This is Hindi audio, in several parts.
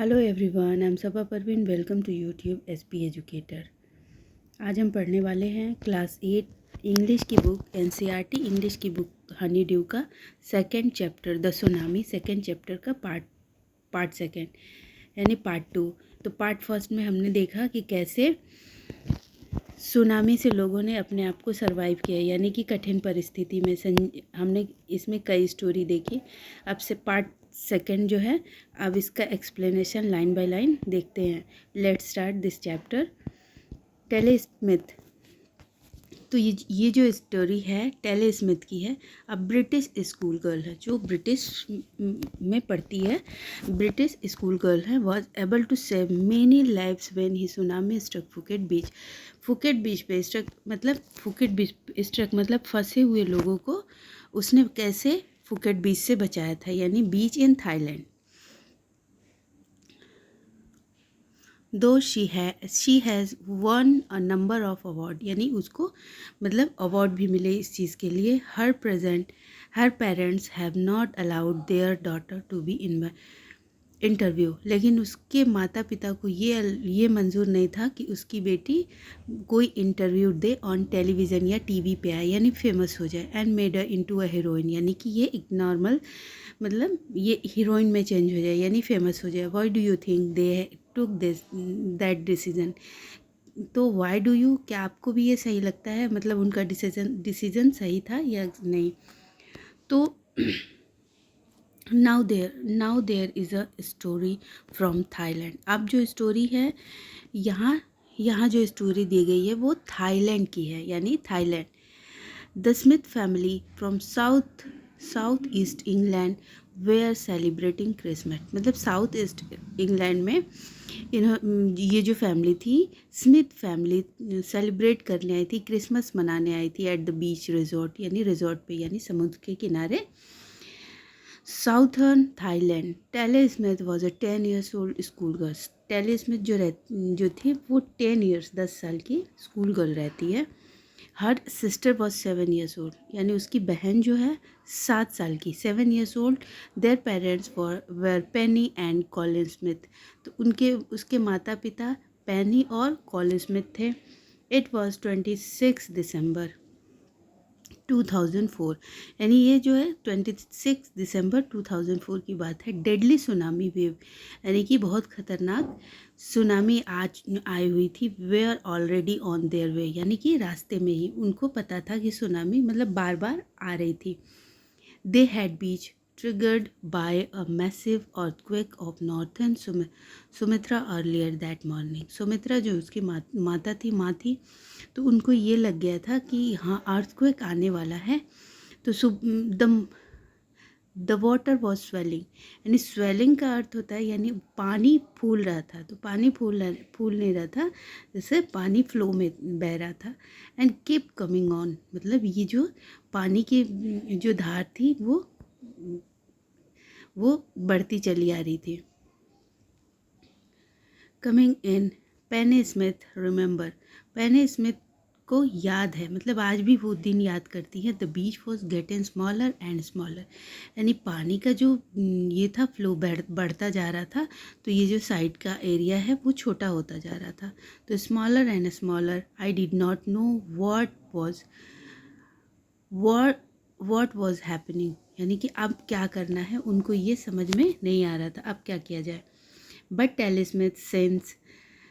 Hello everyone, I am Saba Parveen. Welcome to YouTube SP educator. आज हम पढ़ने वाले हैं क्लास 8 इंग्लिश की बुक एनसीईआरटी इंग्लिश की बुक हनी ड्यू का second chapter the tsunami, second chapter का पार्ट सेकंड यानी पार्ट 2। तो पार्ट फर्स्ट में हमने देखा कि कैसे सुनामी से लोगों ने अपने आप को सरवाइव किया, यानी कि कठिन परिस्थिति में। हमने इसमें कई स्टोरी देखी। अब से पार्ट सेकंड जो है, अब इसका एक्सप्लेनेशन लाइन बाय लाइन देखते हैं। Let's start this chapter. Tilly Smith. तो ये जो स्टोरी है टेली स्मिथ की है। अब ब्रिटिश स्कूल गर्ल है, जो ब्रिटिश में पढ़ती है, ब्रिटिश स्कूल गर्ल है, was able to save many lives when he tsunami struck Phuket beach. Phuket beach पे स्ट्रक मतलब फंसे हुए लोगों को उसने कैसे फुकेट बीच से बचाया था, यानी बीच इन थाईलैंड। दो she has one a number of award, यानी उसको मतलब अवार्ड भी मिले इस चीज़ के लिए। Her parents have not allowed their daughter to be in interview, लेकिन उसके माता पिता को ये मंजूर नहीं था कि उसकी बेटी कोई इंटरव्यू दे ऑन टेलीविज़न या टीवी पे आए, यानी फेमस हो जाए। And made a into a heroine, यानी कि ये एक नॉर्मल मतलब ये हीरोइन में चेंज हो जाए, यानी फेमस हो जाए। Why do you think they took that decision. तो व्हाई डू यू, क्या आपको भी ये सही लगता है, मतलब उनका डिसीजन सही था या नहीं। तो now there is a story from Thailand. अब जो स्टोरी है यहाँ यहाँ जो स्टोरी दी गई है वो थाईलैंड की है, यानी Thailand. The Smith family from south east England were celebrating Christmas. मतलब साउथ ईस्ट इंग्लैंड में ये जो फैमिली थी, स्मिथ फैमिली, सेलिब्रेट करने आई थी, क्रिसमस मनाने आई थी एट द बीच रिजॉर्ट, यानी रिजॉर्ट पे, यानी समुद्र के किनारे, southern Thailand. Tilly Smith was a 10 years old school girl. Tilly Smith जो थी वो 10 years 10 साल की स्कूल गर्ल रहती है। Her sister was 7 years old, यानी उसकी बहन जो है 7 साल की, 7 years old. Their parents were Penney and Colin Smith. तो उसके माता पिता पेनी और कॉलिन स्मिथ थे। इट वॉज 26 दिसंबर 2004, यानी ये जो है 26 दिसंबर 2004 की बात है। डेडली सुनामी वेव, यानी कि बहुत खतरनाक सुनामी आज आई हुई थी। Were already on their way, यानी कि रास्ते में ही उनको पता था कि सुनामी मतलब बार बार आ रही थी। They had beach triggered by a massive earthquake of northern Sumatra earlier that morning. Sumitra जो उसकी माँ थी, तो उनको ये लग गया था कि हाँ अर्थक्वेक आने वाला है। तो द वाटर वॉज स्वेलिंग, यानी स्वेलिंग का अर्थ होता है यानी पानी फूल रहा था। तो पानी फूल नहीं रहा था, जैसे पानी फ्लो में बह रहा था। एंड कीप कमिंग ऑन, मतलब ये जो पानी की जो धार थी वो बढ़ती चली आ रही थी। Coming in Penney Smith remember, Penney Smith को याद है, मतलब आज भी वो दिन याद करती है। The beach was getting smaller and smaller, यानी पानी का जो ये था फ्लो बढ़ता जा रहा था, तो ये जो साइड का एरिया है वो छोटा होता जा रहा था। तो smaller and smaller, I did not know what was happening, यानी कि अब क्या करना है उनको ये समझ में नहीं आ रहा था, अब क्या किया जाए। But Tilly Smith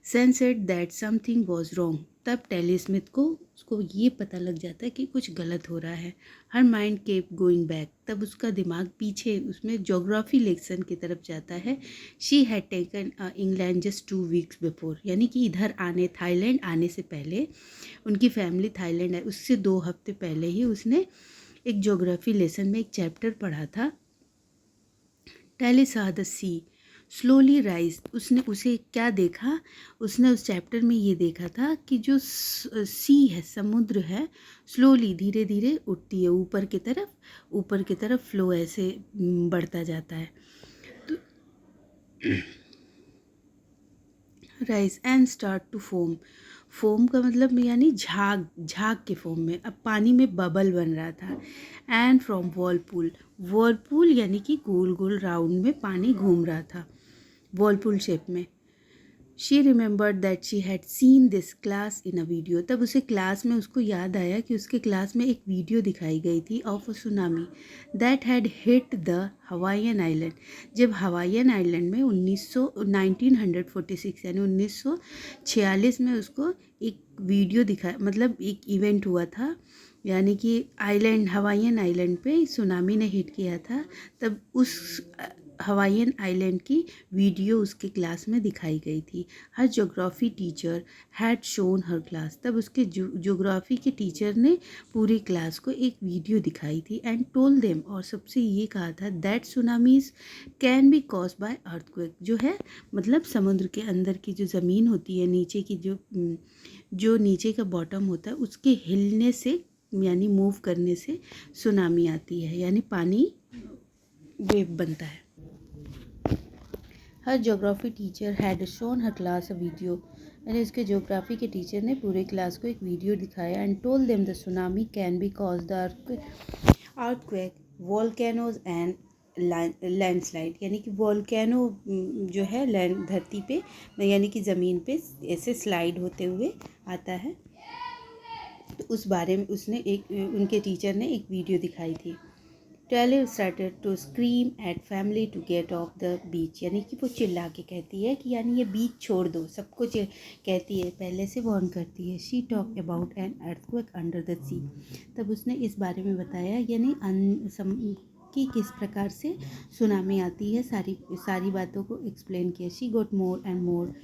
sensed that something was wrong. तब टेली स्मिथ को उसको ये पता लग जाता है कि कुछ गलत हो रहा है। Her mind kept going back, तब उसका दिमाग पीछे उसमें जोग्राफी लेक्सन की तरफ जाता है। She had taken England just 2 weeks before, यानी कि इधर थाईलैंड आने से पहले उनकी फैमिली थाईलैंड है, उससे 2 हफ्ते पहले ही उसने एक ज्योग्राफी लेसन में एक चैप्टर पढ़ा था। टेली सा द सी स्लोली राइज, उसने उसे क्या देखा, उसने उस चैप्टर में ये देखा था कि जो सी है, समुद्र है, स्लोली धीरे धीरे उठती है ऊपर की तरफ फ्लो ऐसे बढ़ता जाता है। तो rise and start to foam का मतलब यानी झाग के फॉर्म में। अब पानी में बबल बन रहा था। एंड फ्रॉम वर्लपूल यानी कि गोल गोल राउंड में पानी घूम रहा था। वॉलपूल शेप में। She remembered that she had seen this class in a video. तब उसे क्लास में उसको याद आया कि उसके क्लास में एक वीडियो दिखाई गई थी of a tsunami that had hit the Hawaiian island. जब हवाईयन आइलैंड में 1946 यानी 1946 में उसको एक वीडियो दिखा, मतलब एक इवेंट हुआ था, यानी कि आइलैंड, हवाईयन आइलैंड पे सुनामी ने हिट किया था। तब उस हवाईयन आइलैंड की वीडियो उसके क्लास में दिखाई गई थी। Her geography teacher had shown her class. तब उसके ज्योग्राफी के टीचर ने पूरी क्लास को एक वीडियो दिखाई थी एंड टोल्ड देम, और सबसे ये कहा था that tsunamis can be cause by earthquake. जो है मतलब समुद्र के अंदर की जो ज़मीन होती है, नीचे की जो नीचे का बॉटम होता है, उसके हिलने से यानी मूव करने से सुनामी आती है, यानी पानी वेव बनता है। Her geography teacher had shown her class a video. यानी उसके ज्योग्राफी के टीचर ने पूरे क्लास को एक वीडियो दिखाया and told them the tsunami can be cause the earthquake, volcanoes and landslide. यानी कि वोल्केनो जो है लैंड, धरती पे यानी कि ज़मीन पे ऐसे स्लाइड होते हुए आता है। तो उस बारे में उसने उनके टीचर ने एक वीडियो दिखाई थी। Tilly started to scream at family to get off the beach. यानी कि वो चिल्ला के कहती है कि यानी ये बीच छोड़ दो, सबको कहती है, पहले से वार्न करती है। She talk about an earthquake under the sea. तब उसने इस बारे में बताया यानी कि किस प्रकार से सुनामी आती है, सारी बातों को एक्सप्लेन किया। She got more and more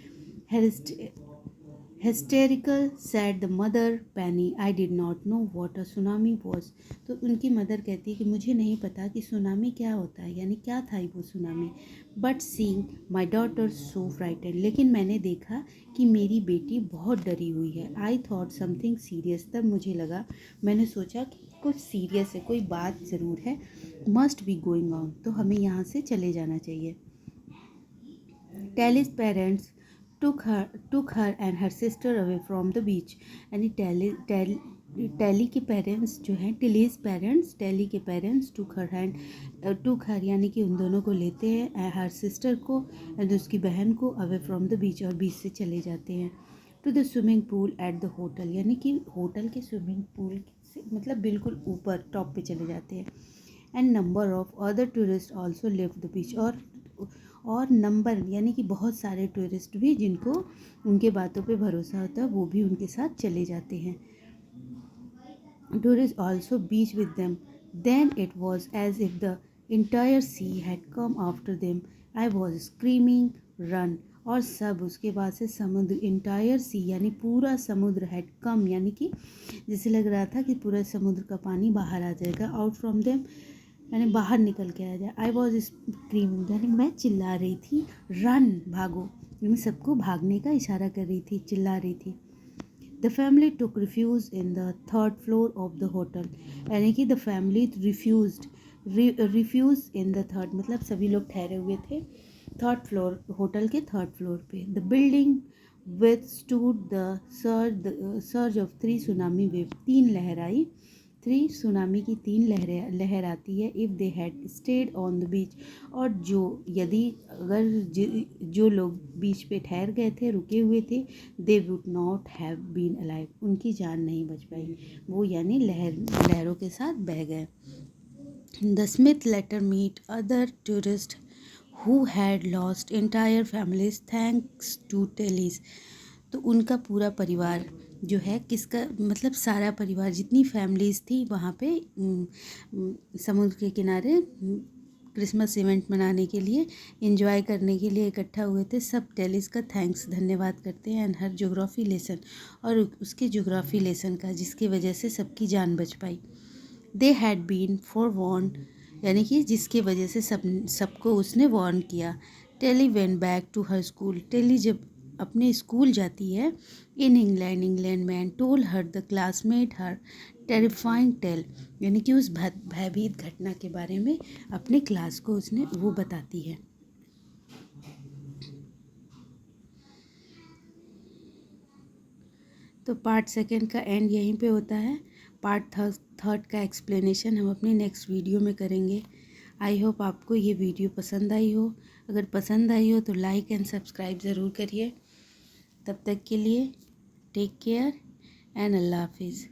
hysterical, said the mother Penny. I did not know what a tsunami was. तो उनकी मदर कहती है कि मुझे नहीं पता कि सुनामी क्या होता है, यानी क्या था वो tsunami. But seeing my daughter so frightened, लेकिन मैंने देखा कि मेरी बेटी बहुत डरी हुई है। आई थॉट समथिंग सीरियस, तब मुझे लगा, मैंने सोचा कि कुछ सीरियस है, कोई बात ज़रूर है। मस्ट बी गोइंग ऑन, तो हमें यहाँ से चले जाना चाहिए। Tally's parents took her and her sister away from the beach. यानी टैली के पेरेंट्स जो हैं, टिलीज पेरेंट्स, टैली के पेरेंट्स टुक हर यानी कि उन दोनों को लेते हैं, हर सिस्टर को एंड उसकी बहन को, अवे फ्रॉम द बीच, और बीच से चले जाते हैं। To the swimming pool at the hotel, यानी कि होटल के स्विमिंग पूल से मतलब बिल्कुल ऊपर टॉप पे चले जाते हैं। And number of other tourist also live the beach, और नंबर यानी कि बहुत सारे टूरिस्ट भी जिनको उनके बातों पे भरोसा होता है वो भी उनके साथ चले जाते हैं। Tourist also beach with them, then it was as if the entire sea had come after them. I was screaming run, और सब उसके बाद से समुद्र, इंटायर सी यानी पूरा समुद्र, हैड कम यानी कि जैसे लग रहा था कि पूरा समुद्र का पानी बाहर आ जाएगा, आउट फ्रॉम देम यानी बाहर निकल के आ जाए। आई वॉज स्क्रीमिंग यानी मैं चिल्ला रही थी, रन भागो, यानी सबको भागने का इशारा कर रही थी, चिल्ला रही थी। The family took refuge in the third floor of the hotel, यानी कि the family refuge in the third, मतलब सभी लोग ठहरे हुए थे थर्ड फ्लोर, होटल के थर्ड फ्लोर पे। The building withstood the surge of 3 tsunami wave, 3 लहर आई, 3 सुनामी की 3 लहर आती है। If they had stayed on the beach, और जो लोग बीच पे ठहर गए थे, रुके हुए थे, they would not have been alive, उनकी जान नहीं बच पाई, वो यानी लहरों के साथ बह गए। The Smith later met other tourist who had lost entire families thanks to Tilly's. तो उनका पूरा परिवार जो है, किसका मतलब सारा परिवार, जितनी फैमिलीज़ थी वहाँ पे समुद्र के किनारे क्रिसमस इवेंट मनाने के लिए, एंजॉय करने के लिए इकट्ठा हुए थे, सब टेलीज का थैंक्स, धन्यवाद करते हैं। एंड हर ज्योग्राफी लेसन, और उसके ज्योग्राफी लेसन का, जिसकी वजह से सबकी जान बच पाई। They had been forewarned, यानी कि जिसकी वजह से सबको उसने वार्न किया। Tilly went back to her school, Tilly जब अपने स्कूल जाती है इन इंग्लैंड में, and told her the classmate her terrifying tale, यानी कि उस भयभीत घटना के बारे में अपने क्लास को उसने वो बताती है। तो पार्ट सेकंड का एंड यहीं पे होता है। पार्ट थर्ड का एक्सप्लेनेशन हम अपने नेक्स्ट वीडियो में करेंगे। आई होप आपको ये वीडियो पसंद आई हो। अगर पसंद आई हो तो लाइक एंड सब्सक्राइब ज़रूर करिए। तब तक के लिए टेक केयर एंड अल्लाह हाफिज़।